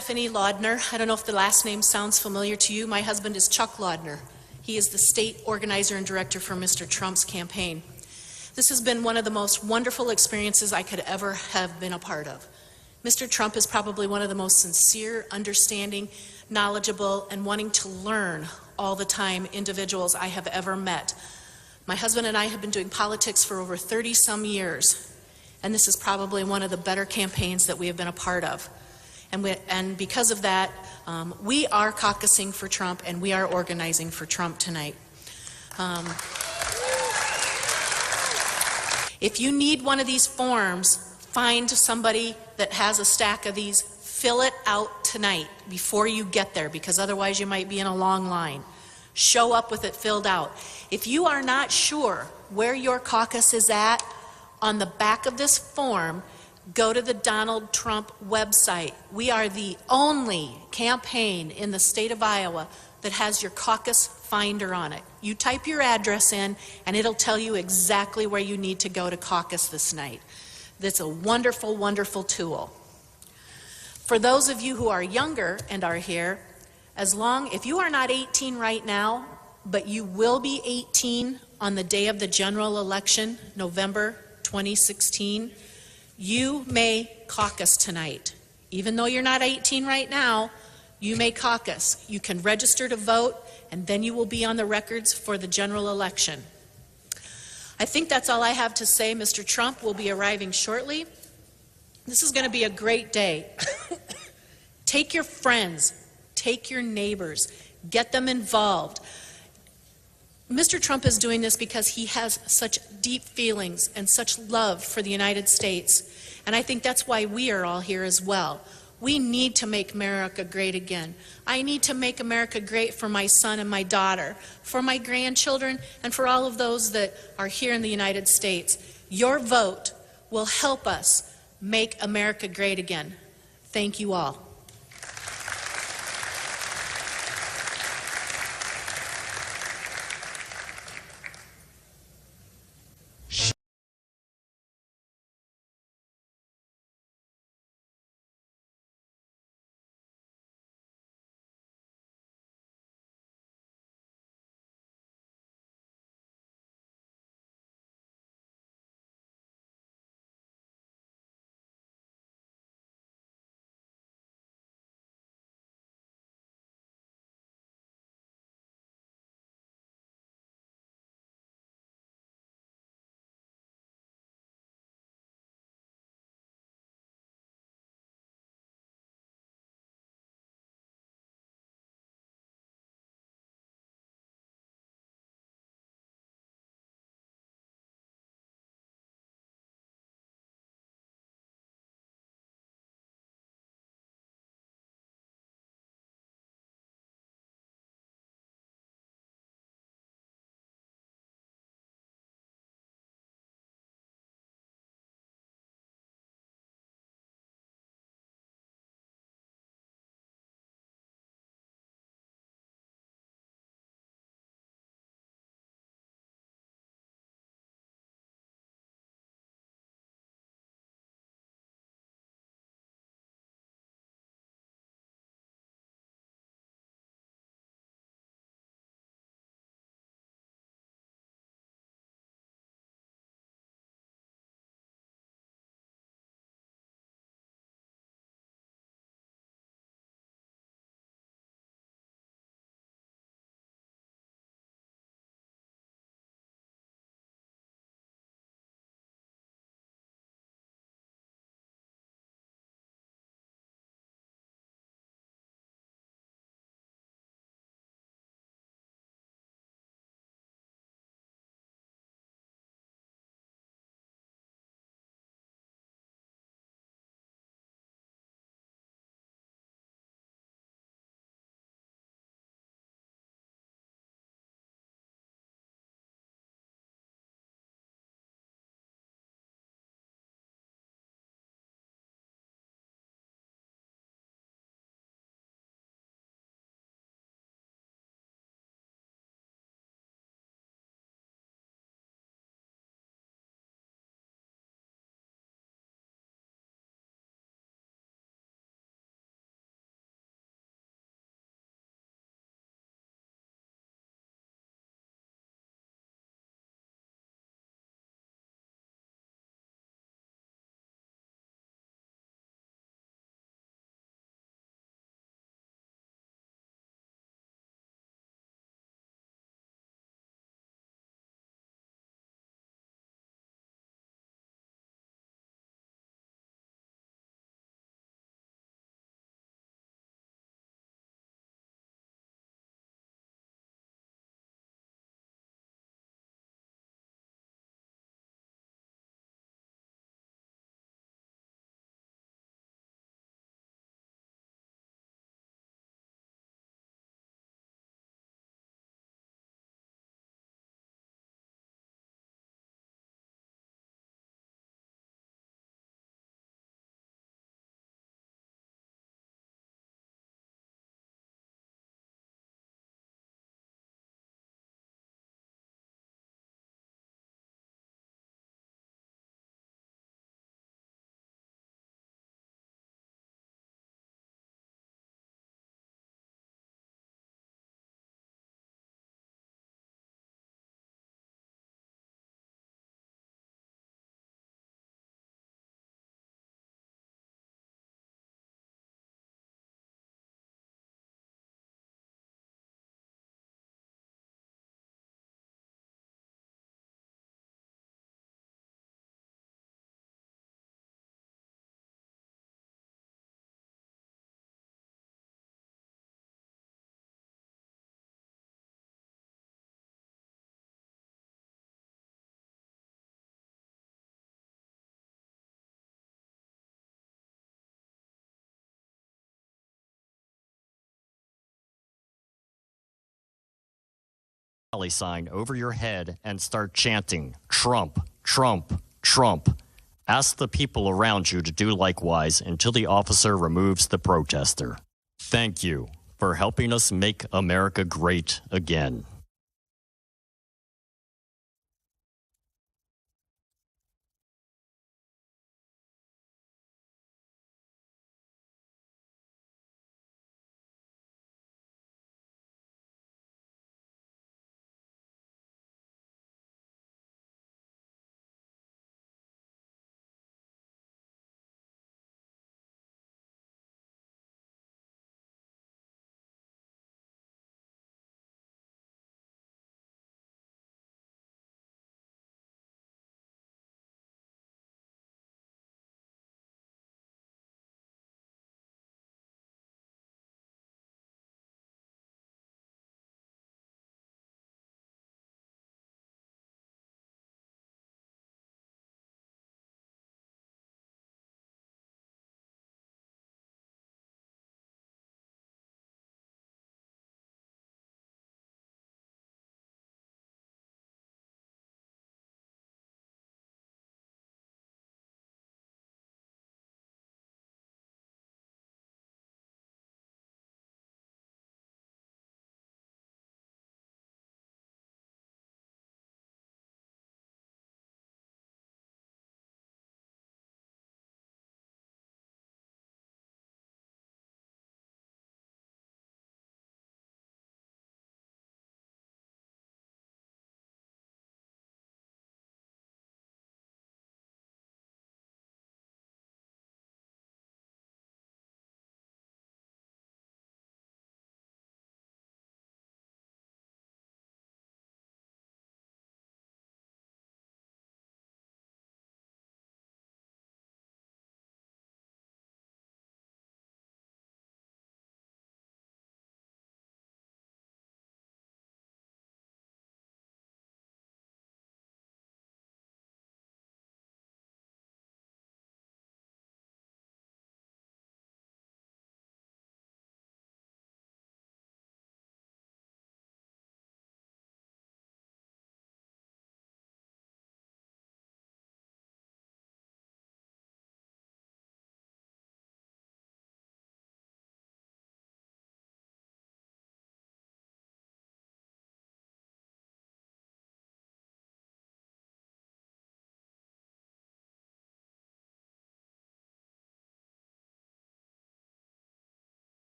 Stephanie Laudner. I don't know if the last name sounds familiar to you. My husband is Chuck Laudner. He is the state organizer and director for Mr. Trump's campaign. This has been one of the most wonderful experiences I could ever have been a part of. Mr. Trump is probably one of the most sincere, understanding, knowledgeable, and wanting to learn all the time individuals I have ever met. My husband and I have been doing politics for over 30-some years, and this is probably one of the better campaigns that we have been a part of. And because of that, we are caucusing for Trump, and we are organizing for Trump tonight. If you need one of these forms, find somebody that has a stack of these. Fill it out tonight before you get there, because otherwise you might be in a long line. Show up with it filled out. If you are not sure where your caucus is at, on the back of this form, go to the Donald Trump website. We are the only campaign in the state of Iowa that has your caucus finder on it. You type your address in, and it'll tell you exactly where you need to go to caucus this night. That's a wonderful, wonderful tool. For those of you who are younger and are here, if you are not 18 right now, but you will be 18 on the day of the general election, November 2016, you may caucus tonight. Even though you're not 18 right now, you may caucus. You can register to vote, and then you will be on the records for the general election. I think that's all I have to say. Mr. Trump will be arriving shortly. This is going to be a great day. Take your friends, take your neighbors, get them involved. Mr. Trump is doing this because he has such deep feelings and such love for the United States. And I think that's why we are all here as well. We need to make America great again. I need to make America great for my son and my daughter, for my grandchildren, and for all of those that are here in the United States. Your vote will help us make America great again. Thank you all. rally sign over your head and start chanting, Trump, Trump, Trump. Ask the people around you to do likewise until the officer removes the protester. Thank you for helping us make America great again.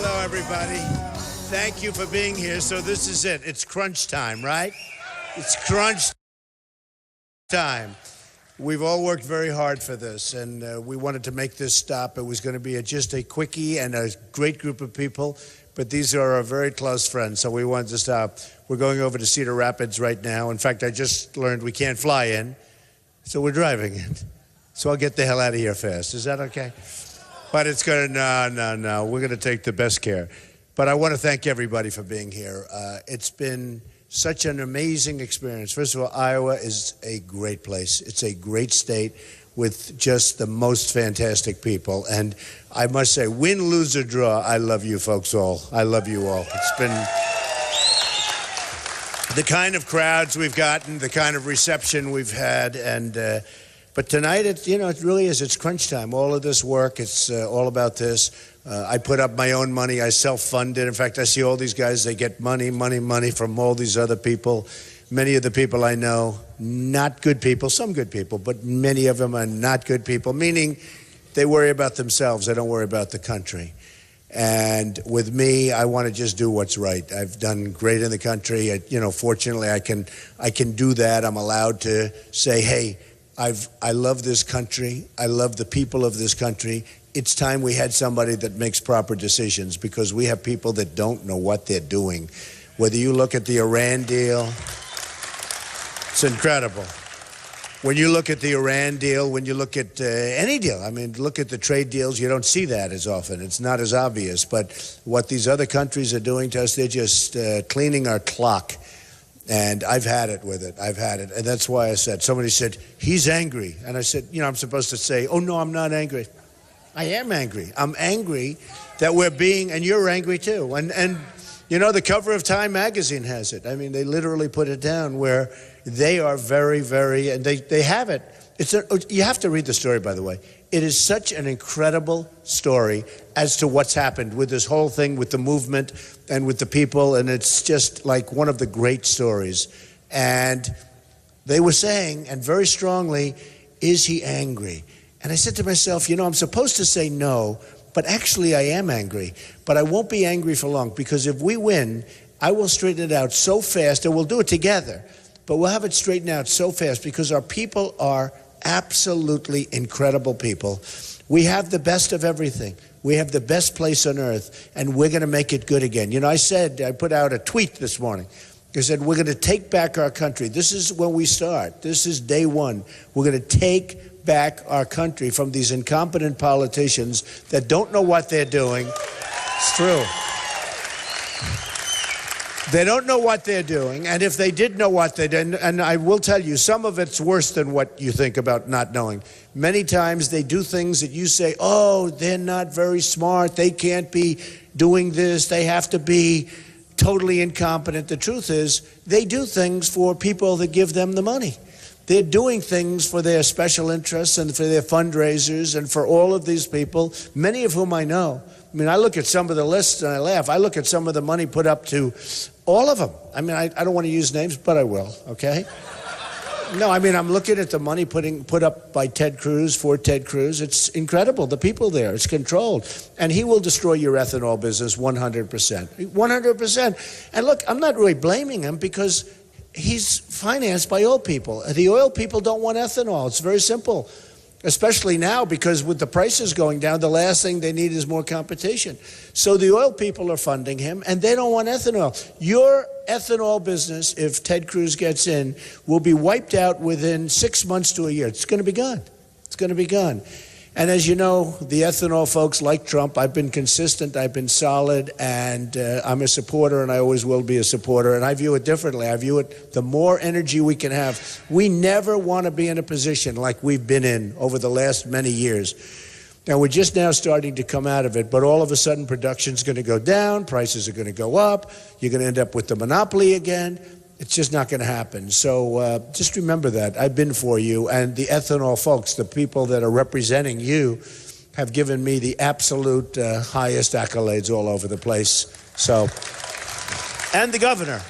Hello, everybody. Thank you for being here. So this is it. It's crunch time, right? It's crunch time. We've all worked very hard for this, and we wanted to make this stop. It was going to be just a quickie and a great group of people, but these are our very close friends, so we wanted to stop. We're going over to Cedar Rapids right now. In fact, I just learned we can't fly in, so we're driving in. So I'll get the hell out of here fast. Is that okay? But it's going to, no. We're going to take the best care. But I want to thank everybody for being here. It's been such an amazing experience. First of all, Iowa is a great place. It's a great state with just the most fantastic people. And I must say, win, lose, or draw, I love you folks all. I love you all. It's been the kind of crowds we've gotten, the kind of reception we've had, and but tonight, it really is. It's crunch time. All of this work, it's all about this. I put up my own money. I self-funded. In fact, I see all these guys, they get money from all these other people. Many of the people I know, not good people, some good people, but many of them are not good people, meaning they worry about themselves. They don't worry about the country. And with me, I want to just do what's right. I've done great in the country. Fortunately, I can do that. I'm allowed to say, hey, I love this country. I love the people of this country. It's time we had somebody that makes proper decisions, because we have people that don't know what they're doing. Whether you look at the Iran deal, it's incredible. When you look at the Iran deal, when you look at any deal, I mean, look at the trade deals, you don't see that as often. It's not as obvious. But what these other countries are doing to us, they're just cleaning our clock. And I've had it with it. I've had it. And that's why I said, somebody said, he's angry. And I said, I'm supposed to say, oh, no, I'm not angry. I am angry. I'm angry that we're being, and you're angry too. And the cover of Time magazine has it. I mean, they literally put it down where they are very, very, and they have it. You have to read the story, by the way. It is such an incredible story as to what's happened with this whole thing, with the movement and with the people, and it's just like one of the great stories. And they were saying, and very strongly, is he angry? And I said to myself, I'm supposed to say no, but actually I am angry. But I won't be angry for long, because if we win, I will straighten it out so fast, and we'll do it together, but we'll have it straightened out so fast, because our people are absolutely incredible people. We have the best of everything. We have the best place on earth, and we're going to make it good again. I put out a tweet this morning. I said, we're going to take back our country. This is when we start. This is day one. We're going to take back our country from these incompetent politicians that don't know what they're doing. It's true. They don't know what they're doing, and if they did know what they did, and I will tell you, some of it's worse than what you think about not knowing. Many times they do things that you say, oh, they're not very smart, they can't be doing this, they have to be totally incompetent. The truth is, they do things for people that give them the money. They're doing things for their special interests and for their fundraisers and for all of these people, many of whom I know. I mean, I look at some of the lists and I laugh. I look at some of the money put up to all of them. I mean, I don't want to use names, but I will, okay? No, I mean, I'm looking at the money put up by Ted Cruz, for Ted Cruz. It's incredible, the people there. It's controlled. And he will destroy your ethanol business 100%. 100%. And look, I'm not really blaming him, because he's financed by oil people. The oil people don't want ethanol. It's very simple. Especially now, because with the prices going down, the last thing they need is more competition. So the oil people are funding him, and they don't want ethanol. Your ethanol business, if Ted Cruz gets in, will be wiped out within 6 months to a year. It's going to be gone. It's going to be gone. And as you know, the ethanol folks, like Trump, I've been consistent, I've been solid, and I'm a supporter, and I always will be a supporter. And I view it differently. I view it, the more energy we can have. We never want to be in a position like we've been in over the last many years. Now, we're just now starting to come out of it, but all of a sudden production's going to go down, prices are going to go up, you're going to end up with the monopoly again. It's just not going to happen. So just remember that. I've been for you. And the ethanol folks, the people that are representing you, have given me the absolute highest accolades all over the place. So, and the governor.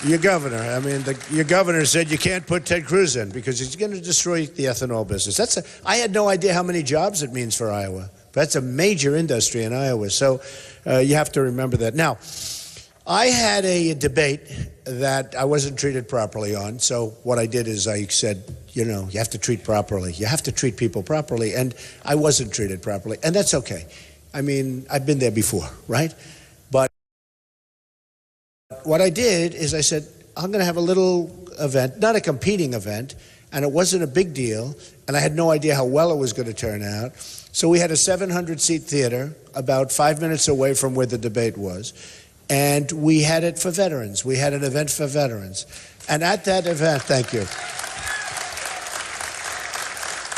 Your governor. I mean, your governor said you can't put Ted Cruz in because he's going to destroy the ethanol business. I had no idea how many jobs it means for Iowa. That's a major industry in Iowa. So you have to remember that. Now, I had a debate that I wasn't treated properly on. So what I did is I said, you know, you have to treat properly. You have to treat people properly. And I wasn't treated properly. And that's okay. I mean, I've been there before, right? But what I did is I said, I'm going to have a little event, not a competing event, and it wasn't a big deal, and I had no idea how well it was going to turn out. So we had a 700-seat theater about 5 minutes away from where the debate was, and we had it for veterans. We had an event for veterans. And at that event, thank you.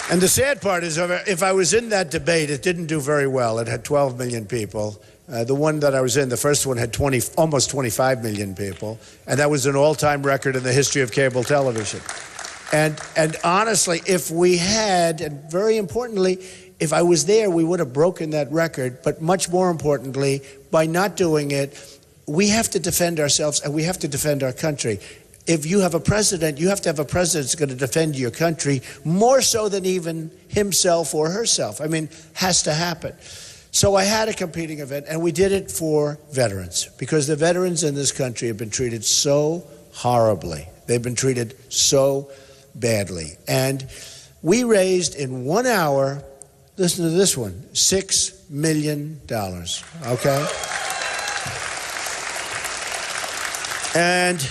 And the sad part is, if I was in that debate, it didn't do very well. It had 12 million people. The one that I was in, the first one, had almost 25 million people, and that was an all-time record in the history of cable television. And honestly, if we had, and very importantly, if I was there, we would have broken that record. But much more importantly, by not doing it, we have to defend ourselves and we have to defend our country. If you have a president, you have to have a president that's going to defend your country more so than even himself or herself. I mean, has to happen. So I had a competing event, and we did it for veterans, because the veterans in this country have been treated so horribly. They've been treated so badly. And we raised in 1 hour, listen to this one, $6 million, okay? And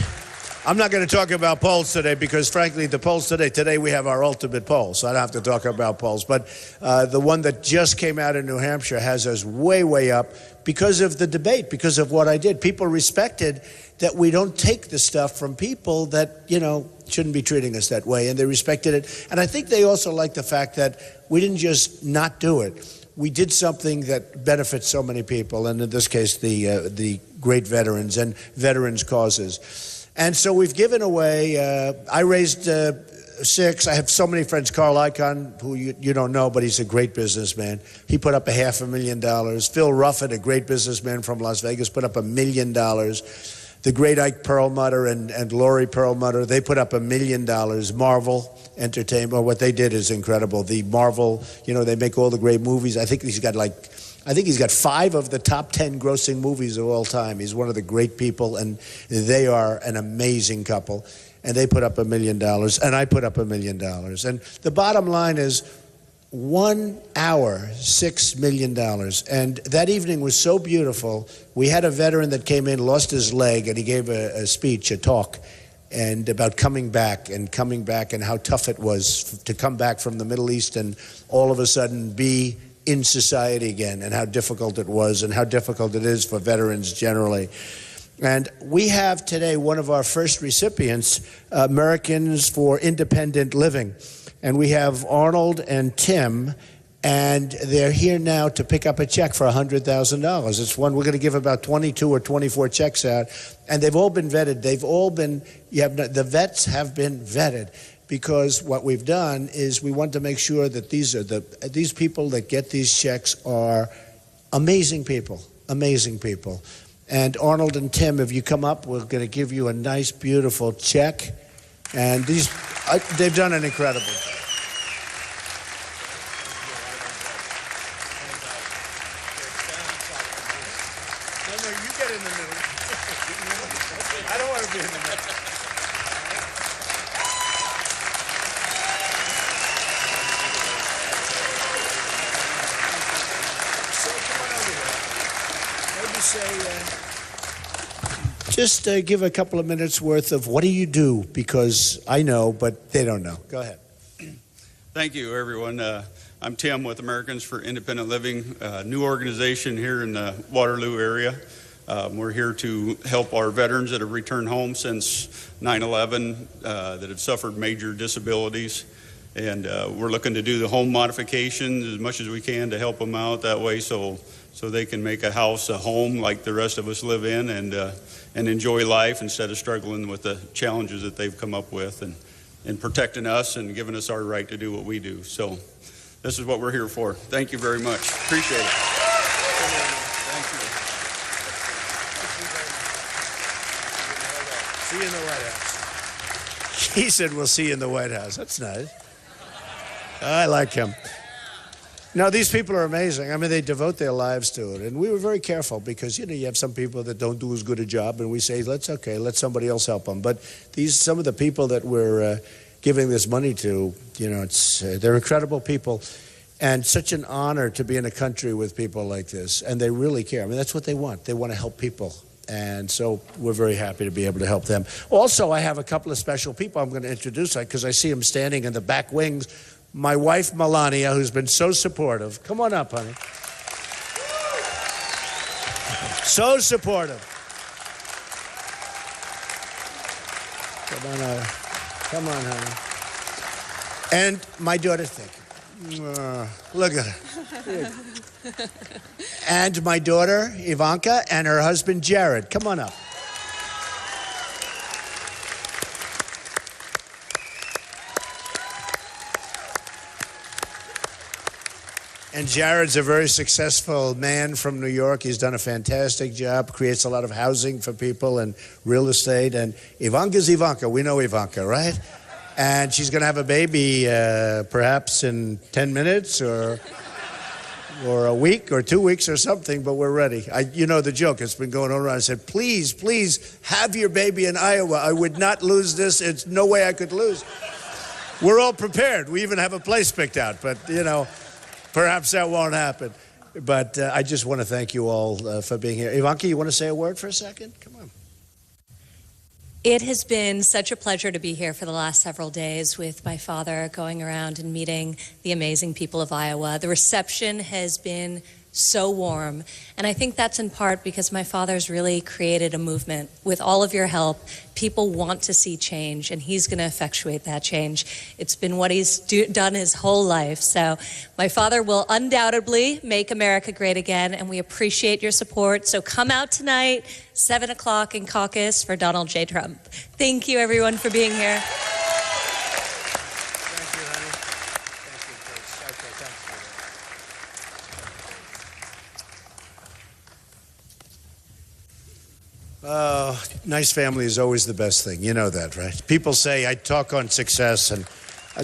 I'm not going to talk about polls today because, frankly, the polls today we have our ultimate poll, so I don't have to talk about polls. But the one that just came out in New Hampshire has us way, way up because of the debate, because of what I did. People respected that we don't take the stuff from people that, you know, shouldn't be treating us that way, and they respected it. And I think they also liked the fact that we didn't just not do it. We did something that benefits so many people, and in this case, the great veterans and veterans causes. And so we've given away, I raised $6. I have so many friends. Carl Icahn, who you don't know, but he's a great businessman. He put up $500,000. Phil Ruffett, a great businessman from Las Vegas, put up $1 million. The great Ike Perlmutter and Laurie Perlmutter, they put up $1 million. Marvel Entertainment, what they did is incredible. The Marvel, you know, they make all the great movies. I think he's got 5 of the top 10 grossing movies of all time. He's one of the great people, and they are an amazing couple. And they put up $1 million, and I put up $1 million. And the bottom line is 1 hour, $6 million. And that evening was so beautiful. We had a veteran that came in, lost his leg, and he gave a speech, a talk, and about coming back and how tough it was to come back from the Middle East and all of a sudden be in society again, and how difficult it was and how difficult it is for veterans generally. And we have today one of our first recipients, Americans for Independent Living. And we have Arnold and Tim, and they're here now to pick up a check for $100,000. It's one, we're going to give about 22 or 24 checks out, and they've all been vetted. The vets have been vetted. Because what we've done is we want to make sure that these people that get these checks are amazing people. And Arnold and Tim, if you come up, we're going to give you a nice, beautiful check. And they've done an incredible job. No, you get in the middle. I don't want to be in the middle. Just give a couple of minutes worth of what do you do, because I know, but they don't know. Go ahead. Thank you, everyone. I'm Tim with Americans for Independent Living, a new organization here in the Waterloo area. We're here to help our veterans that have returned home since 9/11 that have suffered major disabilities. And we're looking to do the home modifications as much as we can to help them out that way so they can make a house a home like the rest of us live in and enjoy life instead of struggling with the challenges that they've come up with and protecting us and giving us our right to do what we do. So this is what we're here for. Thank you very much. Appreciate it. Thank you. See you in the White House. He said, we'll see you in the White House. That's nice. I like him. No, these people are amazing. I mean, they devote their lives to it. And we were very careful because, you have some people that don't do as good a job, and we say, let somebody else help them. But some of the people that we're giving this money to, they're incredible people. And such an honor to be in a country with people like this. And they really care. I mean, that's what they want. They want to help people. And so we're very happy to be able to help them. Also, I have a couple of special people I'm going to introduce because I see them standing in the back wings. My wife, Melania, who's been so supportive. Come on up, honey. So supportive. Come on, honey. And my daughter, thank you. Look at her. And my daughter, Ivanka, and her husband, Jared. Come on up. And Jared's a very successful man from New York. He's done a fantastic job, creates a lot of housing for people and real estate. And Ivanka's Ivanka. We know Ivanka, right? And she's going to have a baby perhaps in 10 minutes or a week or 2 weeks or something, but we're ready. You know the joke. It's been going on around. I said, please, have your baby in Iowa. I would not lose this. It's no way I could lose. We're all prepared. We even have a place picked out, but, perhaps that won't happen. But I just want to thank you all for being here. Ivanka, you want to say a word for a second? Come on. It has been such a pleasure to be here for the last several days with my father, going around and meeting the amazing people of Iowa. The reception has been so warm, and I think that's in part because my father's really created a movement. With all of your help, people want to see change, and he's going to effectuate that change. It's been what he's done his whole life. So my father will undoubtedly make America great again, and we appreciate your support. So come out tonight, 7 o'clock in Caucus for Donald J. Trump. Thank you, everyone, for being here. Oh, nice family is always the best thing. You know that, right? People say I talk on success, and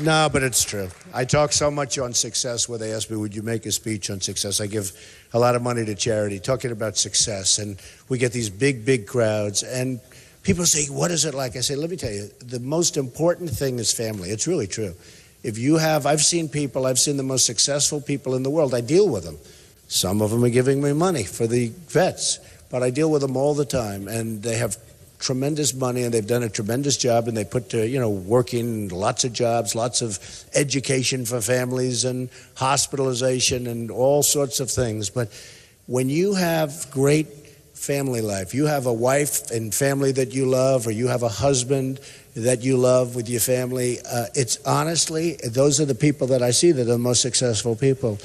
no, but it's true. I talk so much on success where they ask me, would you make a speech on success? I give a lot of money to charity, talking about success, and we get these big crowds, and people say, what is it like? I say, let me tell you, the most important thing is family. It's really true. I've seen the most successful people in the world. I deal with them. Some of them are giving me money for the vets. But I deal with them all the time, and they have tremendous money, and they've done a tremendous job, and they put to, working lots of jobs, lots of education for families, and hospitalization, and all sorts of things. But when you have great family life, you have a wife and family that you love, or you have a husband that you love with your family, it's honestly, those are the people that I see that are the most successful people.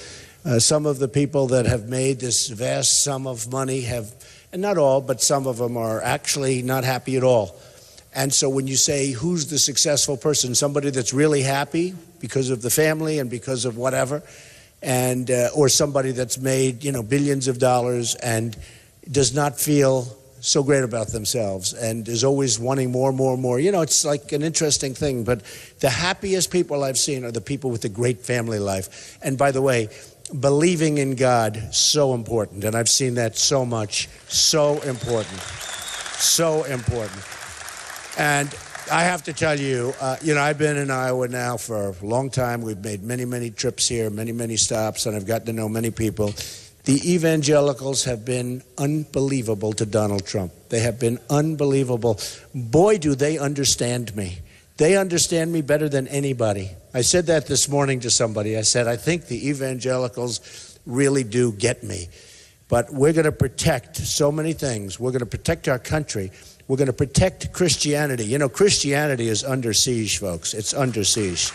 Some of the people that have made this vast sum of money have, and not all, but some of them are actually not happy at all. And so when you say, who's the successful person? Somebody that's really happy because of the family and because of whatever, and or somebody that's made, billions of dollars and does not feel so great about themselves and is always wanting more. It's like an interesting thing. But the happiest people I've seen are the people with a great family life. And by the way, believing in God, so important. And I've seen that so much, so important. And I have to tell you, I've been in Iowa now for a long time. We've made many trips here, many stops, and I've gotten to know many people. The evangelicals have been unbelievable to Donald Trump. They have been unbelievable. Boy, do they understand me. They understand me better than anybody. I said that this morning to somebody. I said, I think the evangelicals really do get me. But we're going to protect so many things. We're going to protect our country. We're going to protect Christianity. Christianity is under siege, folks. It's under siege.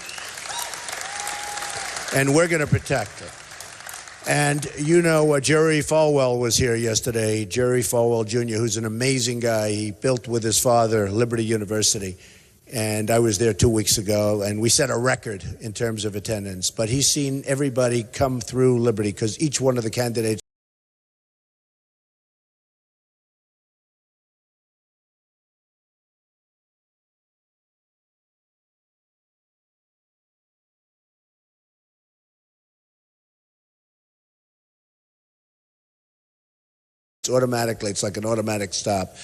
And we're going to protect it. And Jerry Falwell was here yesterday. Jerry Falwell Jr., who's an amazing guy. He built with his father Liberty University. And I was there 2 weeks ago, and we set a record in terms of attendance. But he's seen everybody come through Liberty because each one of the candidates automatically. It's like an automatic stop.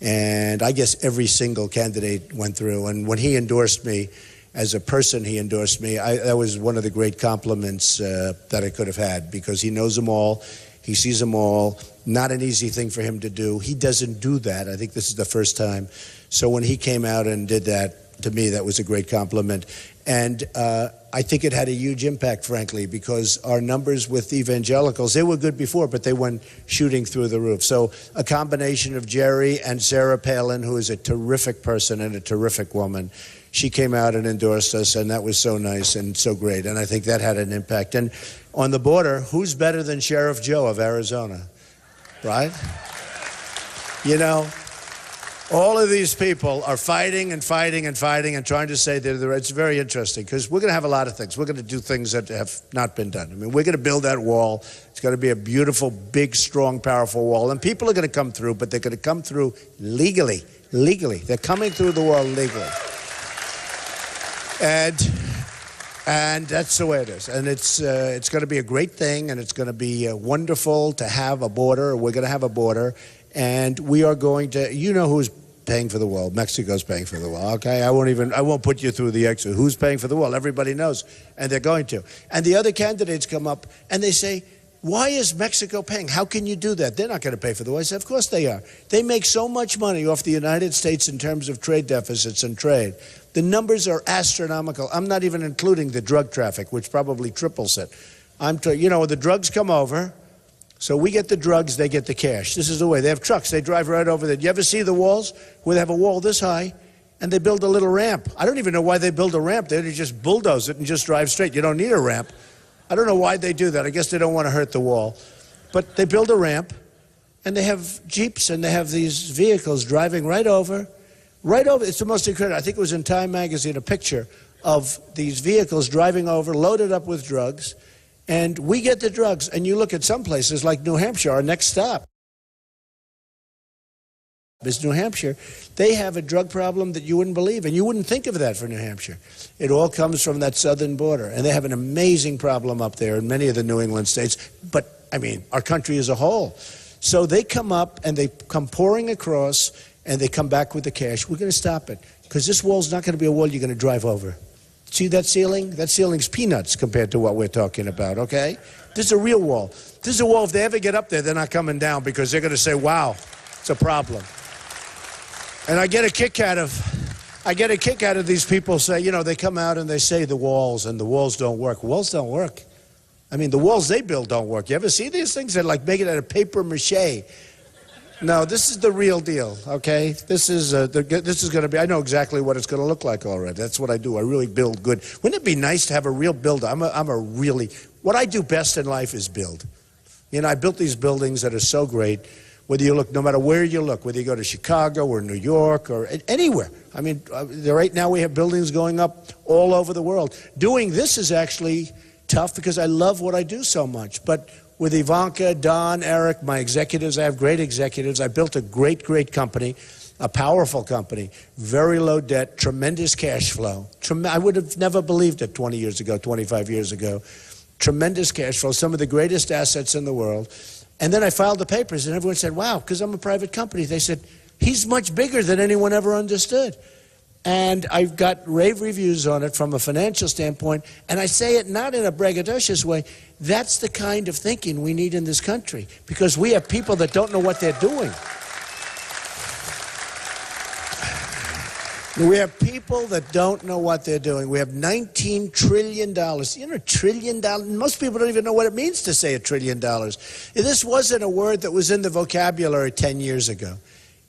And I guess every single candidate went through. And when he endorsed me, as a person, he endorsed me. That was one of the great compliments that I could have had, because he knows them all. He sees them all. Not an easy thing for him to do. He doesn't do that. I think this is the first time. So when he came out and did that, to me, that was a great compliment. And I think it had a huge impact, frankly, because our numbers with evangelicals, they were good before, but they went shooting through the roof. So a combination of Jerry and Sarah Palin, who is a terrific person and a terrific woman, she came out and endorsed us, and that was so nice and so great. And I think that had an impact. And on the border, who's better than Sheriff Joe of Arizona, right? You know, all of these people are fighting and fighting and fighting and trying to say they're the right. It's very interesting, because we're going to have a lot of things. We're going to do things that have not been done. I mean, we're going to build that wall. It's going to be a beautiful, big, strong, powerful wall. And people are going to come through, but they're going to come through legally. Legally. They're coming through the wall legally. And that's the way it is. And it's going to be a great thing, and it's going to be wonderful to have a border. We're going to have a border. And we are going to, you know who's paying for the wall. Mexico's paying for the wall, okay? I won't put you through the exit. Who's paying for the wall? Everybody knows, and they're going to. And the other candidates come up, and they say, why is Mexico paying? How can you do that? They're not going to pay for the wall. I said, of course they are. They make so much money off the United States in terms of trade deficits and trade. The numbers are astronomical. I'm not even including the drug traffic, which probably triples it. You know, the drugs come over. So we get the drugs, they get the cash. This is the way. They have trucks. They drive right over there. You ever see the walls where they have a wall this high and they build a little ramp? I don't even know why they build a ramp. They just bulldoze it and just drive straight. You don't need a ramp. I don't know why they do that. I guess they don't want to hurt the wall. But they build a ramp, and they have Jeeps, and they have these vehicles driving right over. It's the most incredible. I think it was in Time magazine, a picture of these vehicles driving over, loaded up with drugs. And we get the drugs, and you look at some places like New Hampshire, our next stop is New Hampshire. They have a drug problem that you wouldn't believe, and you wouldn't think of that for New Hampshire. It all comes from that southern border, and they have an amazing problem up there in many of the New England states, but, I mean, our country as a whole. So they come up, and they come pouring across, and they come back with the cash. We're going to stop it, because this wall's not going to be a wall you're going to drive over. See that ceiling? That ceiling's peanuts compared to what we're talking about, okay? This is a real wall. This is a wall, if they ever get up there, they're not coming down, because they're going to say, wow, it's a problem. And I get a kick out of these people say, you know, they come out and they say the walls, and the walls don't work. Walls don't work. I mean, the walls they build don't work. You ever see these things? They're like making it out of paper mache. No, this is the real deal, okay? This is going to be, I know exactly what it's going to look like already. That's what I do. I really build good. Wouldn't it be nice to have a real builder? What I do best in life is build. You know, I built these buildings that are so great. Whether you look, no matter where you look, whether you go to Chicago or New York or anywhere. I mean, right now we have buildings going up all over the world. Doing this is actually tough because I love what I do so much. But with Ivanka, Don, Eric, my executives, I have great executives. I built a great, great company, a powerful company, very low debt, tremendous cash flow. I would have never believed it 20 years ago, 25 years ago. Tremendous cash flow, some of the greatest assets in the world. And then I filed the papers, and everyone said, wow, because I'm a private company. They said, he's much bigger than anyone ever understood. And I've got rave reviews on it from a financial standpoint, and I say it not in a braggadocious way. That's the kind of thinking we need in this country, because we have people that don't know what they're doing. We have people that don't know what they're doing. We have $19 trillion. You know, $1 trillion? Most people don't even know what it means to say $1 trillion. This wasn't a word that was in the vocabulary 10 years ago.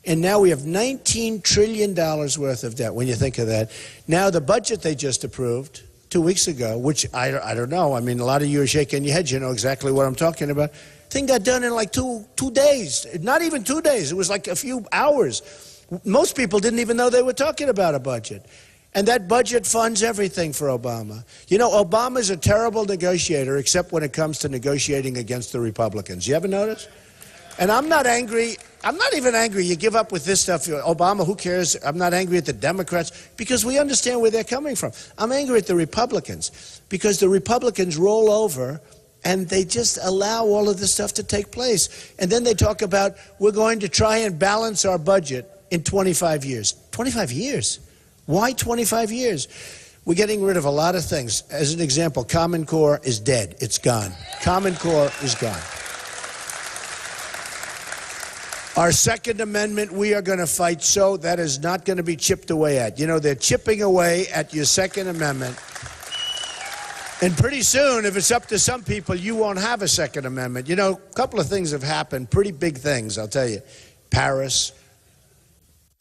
And now we have $19 trillion worth of debt, when you think of that. Now, the budget they just approved 2 weeks ago, which I don't know. I mean, a lot of you are shaking your heads. You know exactly what I'm talking about. Thing got done in like two days. Not even 2 days. It was like a few hours. Most people didn't even know they were talking about a budget. And that budget funds everything for Obama. You know, Obama's a terrible negotiator, except when it comes to negotiating against the Republicans. You ever notice? And I'm not angry. I'm not even angry. You give up with this stuff. Obama, who cares? I'm not angry at the Democrats because we understand where they're coming from. I'm angry at the Republicans because the Republicans roll over And they just allow all of this stuff to take place. And then they talk about, we're going to try and balance our budget in 25 years. 25 years? Why 25 years? We're getting rid of a lot of things. As an example, Common Core is dead. It's gone. Common Core is gone. Our Second Amendment, we are going to fight so that is not going to be chipped away at. You know, they're chipping away at your Second Amendment. And pretty soon, if it's up to some people, you won't have a Second Amendment. You know, a couple of things have happened, pretty big things, I'll tell you. Paris,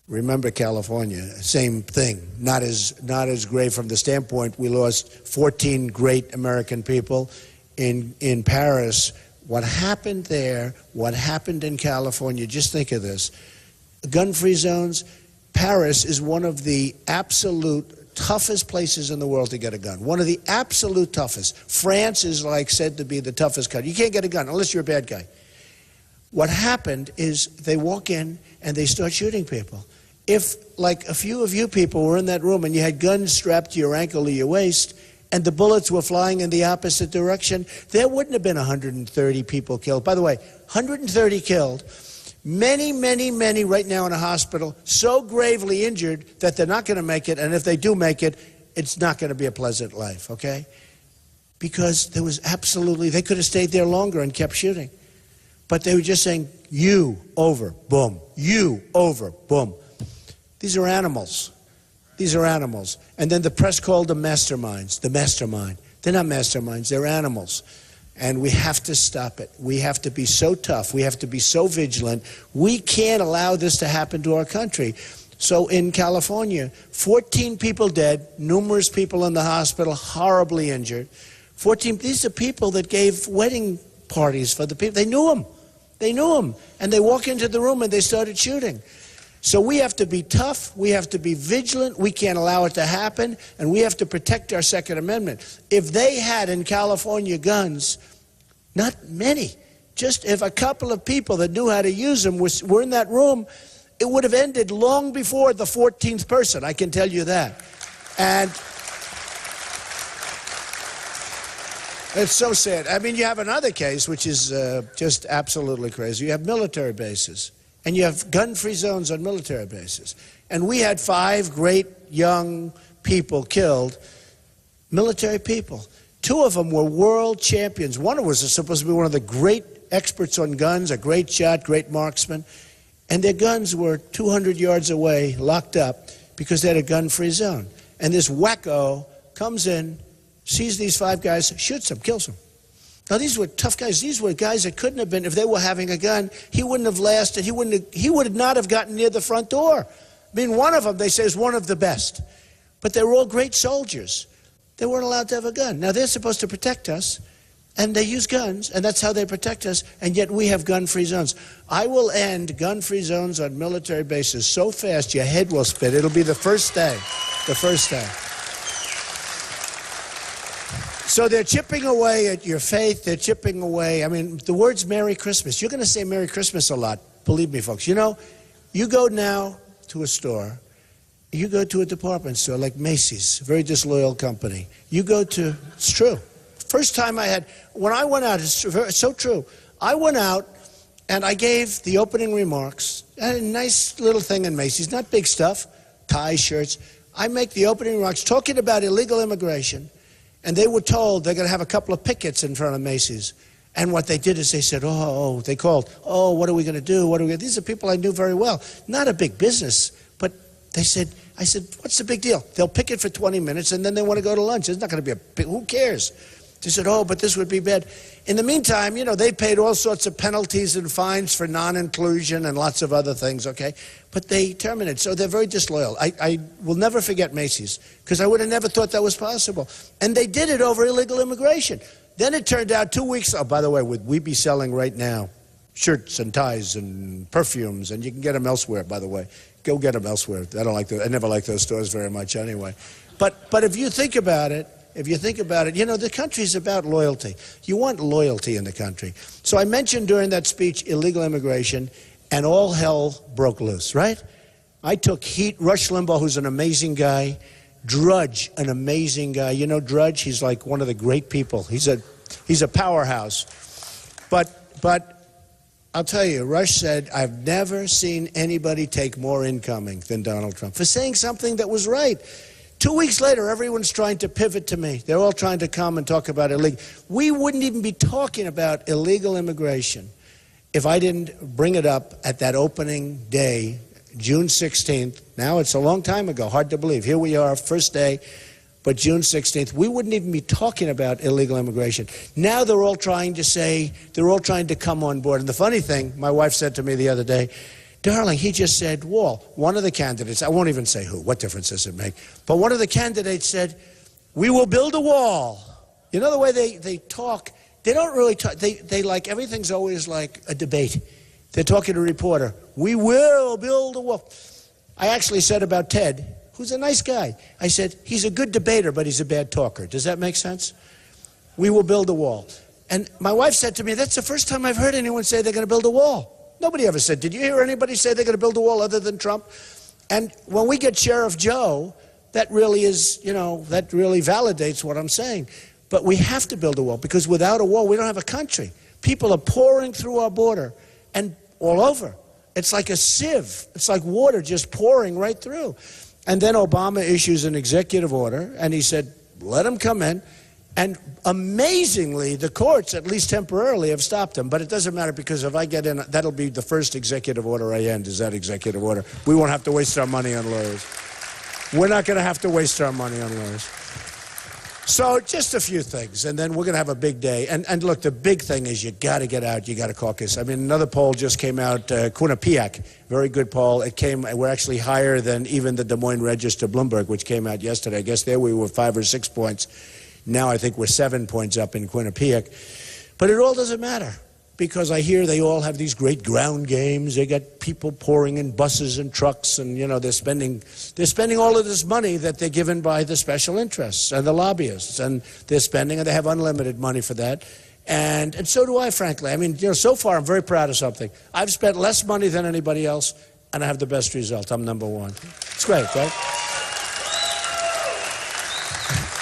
remember California, same thing. Not as great from the standpoint we lost 14 great American people in Paris. What happened there, what happened in California, just think of this. Gun-free zones, Paris is one of the absolute toughest places in the world to get a gun. One of the absolute toughest. France is like said to be the toughest country. You can't get a gun unless you're a bad guy. What happened is they walk in and they start shooting people. If like a few of you people were in that room and you had guns strapped to your ankle or your waist and the bullets were flying in the opposite direction, there wouldn't have been 130 people killed. By the way, 130 killed. Many, many, many right now in a hospital, so gravely injured that they're not going to make it, and if they do make it, it's not going to be a pleasant life, okay? Because there was absolutely, they could have stayed there longer and kept shooting. But they were just saying, you, over, boom. You, over, boom. These are animals. These are animals. And then the press called them masterminds, the mastermind. They're not masterminds, they're animals. And we have to stop it. We have to be so tough. We have to be so vigilant. We can't allow this to happen to our country. So in California, 14 people dead, numerous people in the hospital, horribly injured. 14, these are people that gave wedding parties for the people. They knew them. They knew them. And they walk into the room and they started shooting. So we have to be tough, we have to be vigilant, we can't allow it to happen, and we have to protect our Second Amendment. If they had in California guns, not many, just if a couple of people that knew how to use them were in that room, it would have ended long before the 14th person, I can tell you that. And it's so sad. I mean, you have another case, which is just absolutely crazy. You have military bases. And you have gun-free zones on military bases. And we had 5 great young people killed, military people. 2 of them were world champions. One was supposed to be one of the great experts on guns, a great shot, great marksman. And their guns were 200 yards away, locked up, because they had a gun-free zone. And this wacko comes in, sees these 5 guys, shoots them, kills them. Now, these were tough guys. These were guys that couldn't have been, if they were having a gun, he wouldn't have lasted. He would not have gotten near the front door. I mean, one of them, they say, is one of the best. But they were all great soldiers. They weren't allowed to have a gun. Now, they're supposed to protect us, and they use guns, and that's how they protect us, and yet we have gun-free zones. I will end gun-free zones on military bases so fast your head will spin. It'll be the first day. The first day. So they're chipping away at your faith. They're chipping away. I mean, the words Merry Christmas. You're going to say Merry Christmas a lot. Believe me, folks. You know, you go now to a store. You go to a department store like Macy's, a very disloyal company. You go to, it's true. First time I had, when I went out, it's so true. I went out and I gave the opening remarks. I had a nice little thing in Macy's, not big stuff, ties, shirts. I make the opening remarks talking about illegal immigration. And they were told they're going to have a couple of pickets in front of Macy's. And what they did is they said, they called, what are we going to do? What are we? These are people I knew very well. Not a big business, but they said, I said, what's the big deal? They'll picket for 20 minutes and then they want to go to lunch. It's not going to be who cares? They said, but this would be bad. In the meantime, you know, they paid all sorts of penalties and fines for non-inclusion and lots of other things, okay? But they terminated, so they're very disloyal. I will never forget Macy's, because I would have never thought that was possible. And they did it over illegal immigration. Then it turned out 2 weeks, by the way, would we be selling right now shirts and ties and perfumes, and you can get them elsewhere, by the way. Go get them elsewhere. I never liked those stores very much anyway. But if you think about it, you know, the country's about loyalty. You want loyalty in the country. So I mentioned during that speech illegal immigration, and all hell broke loose, right? I took heat. Rush Limbaugh, who's an amazing guy. Drudge, an amazing guy. You know Drudge? He's like one of the great people. He's He's a powerhouse. But I'll tell you, Rush said, I've never seen anybody take more incoming than Donald Trump for saying something that was right. 2 weeks later, everyone's trying to pivot to me. They're all trying to come and talk about illegal. We wouldn't even be talking about illegal immigration if I didn't bring it up at that opening day, June 16th. Now, it's a long time ago, hard to believe. Here we are, first day, but June 16th. We wouldn't even be talking about illegal immigration. Now they're all trying to come on board. And the funny thing, my wife said to me the other day, darling, he just said wall. One of the candidates, I won't even say who, what difference does it make? But one of the candidates said, we will build a wall. You know the way they talk? They don't really talk, they like, everything's always like a debate. They're talking to a reporter, we will build a wall. I actually said about Ted, who's a nice guy, I said, he's a good debater, but he's a bad talker. Does that make sense? We will build a wall. And my wife said to me, that's the first time I've heard anyone say they're going to build a wall. Nobody ever said, did you hear anybody say they're going to build a wall other than Trump? And when we get Sheriff Joe, that really is, that really validates what I'm saying. But we have to build a wall, because without a wall, we don't have a country. People are pouring through our border and all over. It's like a sieve. It's like water just pouring right through. And then Obama issues an executive order, and he said, let them come in. And amazingly, the courts, at least temporarily, have stopped him. But it doesn't matter, because if I get in, that'll be the first executive order I end, is that executive order. We won't have to waste our money on lawyers. We're not going to have to waste our money on lawyers. So just a few things, and then we're going to have a big day. And look, the big thing is you got to get out, you got to caucus. I mean, another poll just came out, Quinnipiac, very good poll. We're actually higher than even the Des Moines Register Bloomberg, which came out yesterday. I guess there we were 5 or 6 points. Now I think we're 7 points up in Quinnipiac. But it all doesn't matter, because I hear they all have these great ground games. They got people pouring in buses and trucks, and they're spending all of this money that they're given by the special interests and the lobbyists, and they're spending, and they have unlimited money for that. And so do I, frankly. I mean, so far I'm very proud of something. I've spent less money than anybody else, and I have the best result. I'm number one. It's great, right?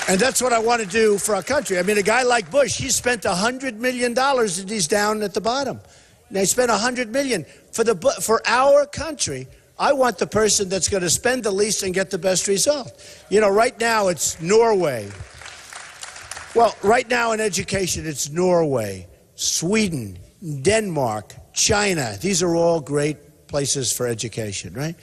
And that's what I want to do for our country. I mean, a guy like Bush, he spent $100 million, and he's down at the bottom. Now, he spent $100 million. For our country, I want the person that's going to spend the least and get the best result. Right now it's Norway. Well, right now in education, it's Norway, Sweden, Denmark, China. These are all great places for education, right?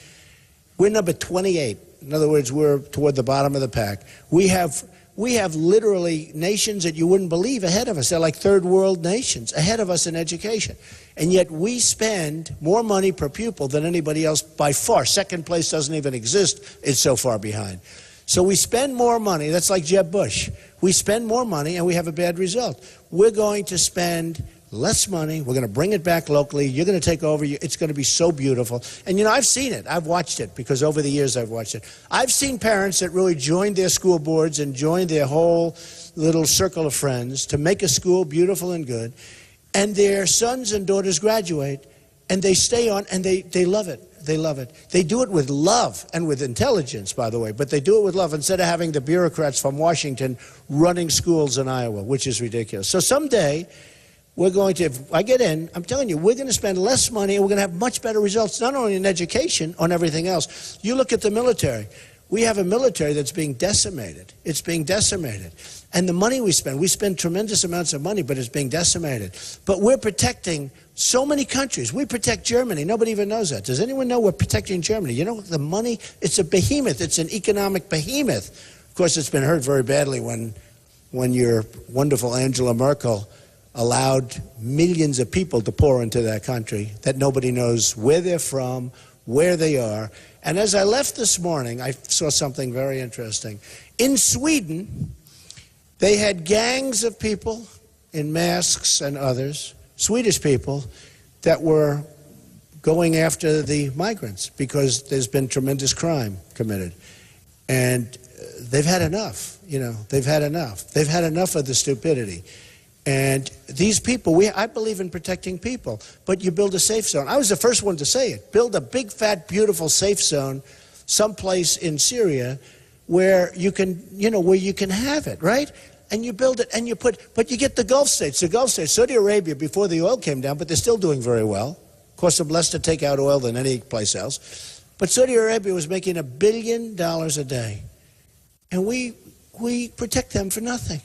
We're number 28. In other words, we're toward the bottom of the pack. We have literally nations that you wouldn't believe ahead of us. They're like third world nations ahead of us in education. And yet we spend more money per pupil than anybody else by far. Second place doesn't even exist. It's so far behind. So we spend more money. That's like Jeb Bush. We spend more money and we have a bad result. We're going to spend less money. We're going to bring it back locally. You're going to take over. It's going to be so beautiful. And, I've seen it. I've watched it, because over the years I've watched it. I've seen parents that really joined their school boards and joined their whole little circle of friends to make a school beautiful and good. And their sons and daughters graduate, and they stay on, and they love it. They love it. They do it with love and with intelligence, by the way, but they do it with love instead of having the bureaucrats from Washington running schools in Iowa, which is ridiculous. So someday, we're going to, if I get in, I'm telling you, we're going to spend less money, and we're going to have much better results, not only in education, on everything else. You look at the military. We have a military that's being decimated. It's being decimated. And the money we spend tremendous amounts of money, but it's being decimated. But we're protecting so many countries. We protect Germany. Nobody even knows that. Does anyone know we're protecting Germany? The money, it's a behemoth. It's an economic behemoth. Of course, it's been hurt very badly when your wonderful Angela Merkel allowed millions of people to pour into that country that nobody knows where they're from, where they are. And as I left this morning, I saw something very interesting. In Sweden, they had gangs of people in masks and others, Swedish people, that were going after the migrants because there's been tremendous crime committed. And they've had enough, they've had enough. They've had enough of the stupidity. And these people, I believe in protecting people, but you build a safe zone. I was the first one to say it. Build a big, fat, beautiful safe zone someplace in Syria where you can, where you can have it, right? and you build it, and you put, but you get the Gulf states, Saudi Arabia, before the oil came down, but they're still doing very well. Of course, they're less to take out oil than any place else. But Saudi Arabia was making $1 billion a day. And we protect them for nothing.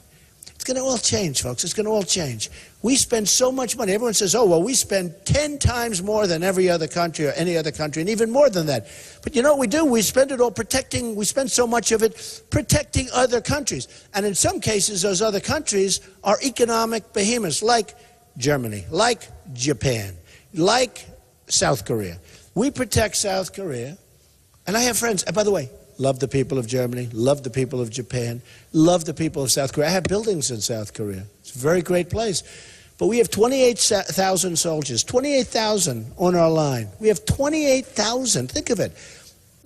It's going to all change, folks. It's going to all change. We spend so much money. Everyone says, oh, well, we spend 10 times more than every other country or any other country, and even more than that. But you know what we do? We spend it all protecting, we spend so much of it protecting other countries. And in some cases, those other countries are economic behemoths, like Germany, like Japan, like South Korea. We protect South Korea. And I have friends, and by the way, love the people of Germany, love the people of Japan, love the people of South Korea. I have buildings in South Korea. It's a very great place. But we have 28,000 soldiers, 28,000 on our line. We have 28,000. Think of it.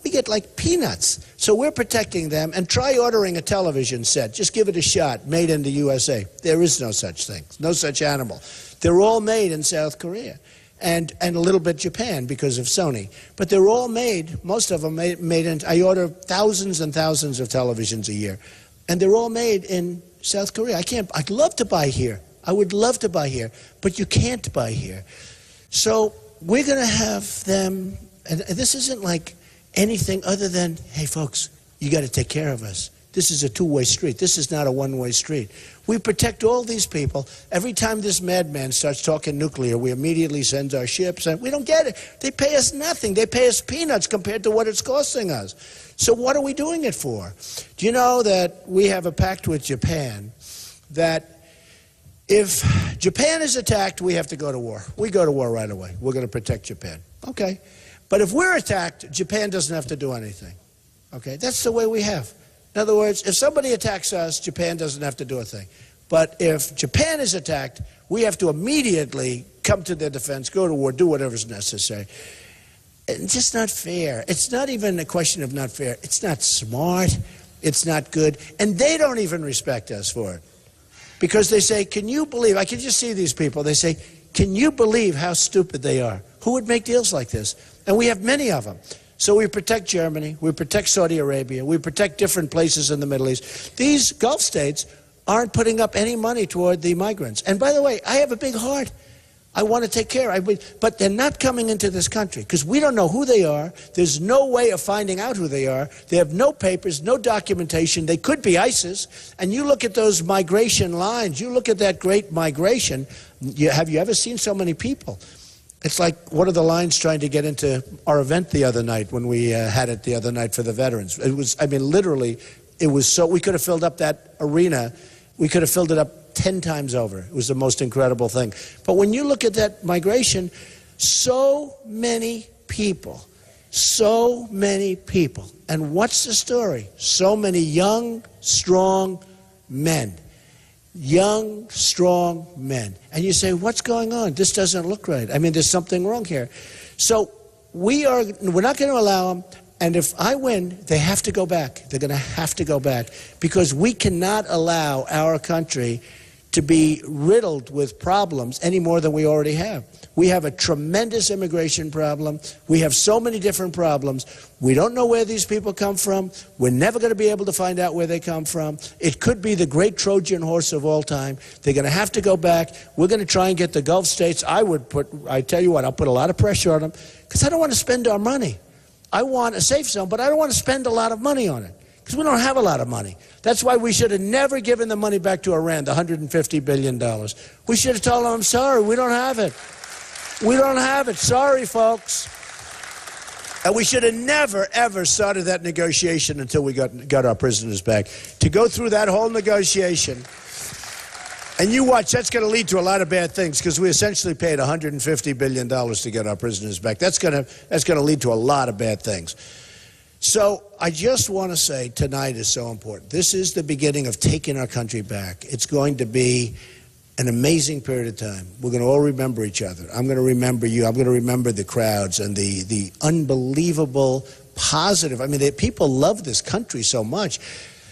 We get like peanuts. So we're protecting them. And try ordering a television set. Just give it a shot. Made in the USA. There is no such thing. No such animal. They're all made in South Korea. And a little bit Japan because of Sony. But they're all made, most of them made in, I order thousands and thousands of televisions a year. And they're all made in South Korea. I'd love to buy here. I would love to buy here, but you can't buy here. So we're going to have them, and this isn't like anything other than, hey folks, you got to take care of us. This is a two-way street. This is not a one-way street. We protect all these people. Every time this madman starts talking nuclear, we immediately send our ships, and we don't get it. They pay us nothing. They pay us peanuts compared to what it's costing us. So what are we doing it for? Do you know that we have a pact with Japan that if Japan is attacked, we have to go to war. We go to war right away. We're going to protect Japan. Okay. But if we're attacked, Japan doesn't have to do anything. Okay. That's the way we have. In other words, if somebody attacks us, Japan doesn't have to do a thing. But if Japan is attacked, we have to immediately come to their defense, go to war, do whatever's necessary. It's just not fair. It's not even a question of not fair. It's not smart. It's not good. And they don't even respect us for it. Because they say, can you believe, I can just see these people, they say, can you believe how stupid they are? Who would make deals like this? And we have many of them. So we protect Germany, we protect Saudi Arabia, we protect different places in the Middle East. These Gulf states aren't putting up any money toward the migrants. And by the way, I have a big heart. I want to take care. But they're not coming into this country because we don't know who they are. There's no way of finding out who they are. They have no papers, no documentation. They could be ISIS. And you look at those migration lines. You look at that great migration. Have you ever seen so many people? It's like one of the lines trying to get into our event the other night when we had it the other night for the veterans. It was, I mean, literally, it was so, we could have filled up that arena. We could have filled it up 10 times over. It was the most incredible thing. But when you look at that migration, so many people. And what's the story? So many young, strong men. Young, strong men. And you say, what's going on? This doesn't look right. I mean, there's something wrong here. So we're not going to allow them. And if I win, they have to go back. They're going to have to go back because we cannot allow our country to be riddled with problems any more than we already have. We have a tremendous immigration problem. We have so many different problems. We don't know where these people come from. We're never going to be able to find out where they come from. It could be the great Trojan horse of all time. They're going to have to go back. We're going to try and get the Gulf states. I tell you what, I'll put a lot of pressure on them because I don't want to spend our money. I want a safe zone, but I don't want to spend a lot of money on it because we don't have a lot of money. That's why we should have never given the money back to Iran, the $150 billion. We should have told them, I'm sorry, we don't have it. We don't have it. Sorry, folks. And we should have never, ever started that negotiation until we got our prisoners back. To go through that whole negotiation, and you watch, that's going to lead to a lot of bad things because we essentially paid $150 billion to get our prisoners back. That's going to lead to a lot of bad things. So I just want to say tonight is so important. This is the beginning of taking our country back. It's going to be an amazing period of time. We're going to all remember each other. I'm going to remember you. I'm going to remember the crowds and the unbelievable positive. I mean, people love this country so much.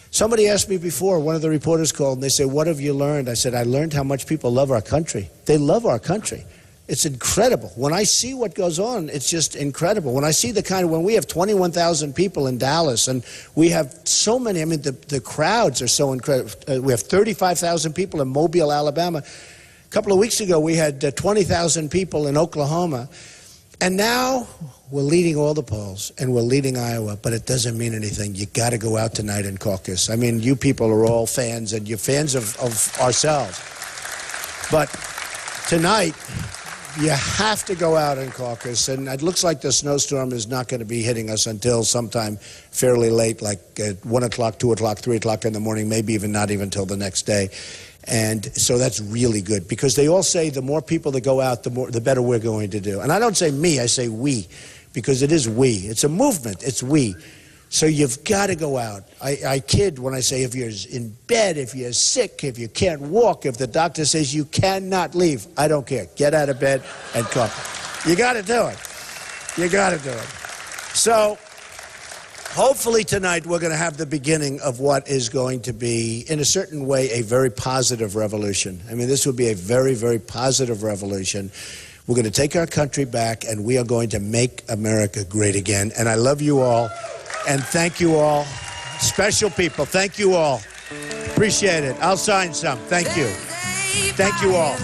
Somebody asked me before, one of the reporters called, and they said, what have you learned? I said, I learned how much people love our country. They love our country. It's incredible. When I see what goes on, it's just incredible. When I see when we have 21,000 people in Dallas, and we have so many, I mean, the crowds are so incredible. We have 35,000 people in Mobile, Alabama. A couple of weeks ago, we had 20,000 people in Oklahoma. And now we're leading all the polls, and we're leading Iowa, but it doesn't mean anything. You got to go out tonight in Caucus. I mean, you people are all fans, and you're fans of ourselves. But tonight, you have to go out in Caucus, and it looks like the snowstorm is not going to be hitting us until sometime fairly late, like at 1 o'clock, 2 o'clock, 3 o'clock in the morning, maybe even not even till the next day. And so that's really good, because they all say the more people that go out, the better we're going to do. And I don't say me, I say we, because it is we. It's a movement. It's we. So you've got to go out. I kid when I say if you're in bed, if you're sick, if you can't walk, if the doctor says you cannot leave, I don't care. Get out of bed and come. You got to do it. You got to do it. So hopefully tonight we're going to have the beginning of what is going to be, in a certain way, a very positive revolution. I mean, this would be a very, very positive revolution. We're going to take our country back, and we are going to make America great again. And I love you all, and thank you all. Special people, thank you all. Appreciate it. I'll sign some. Thank you. Thank you all.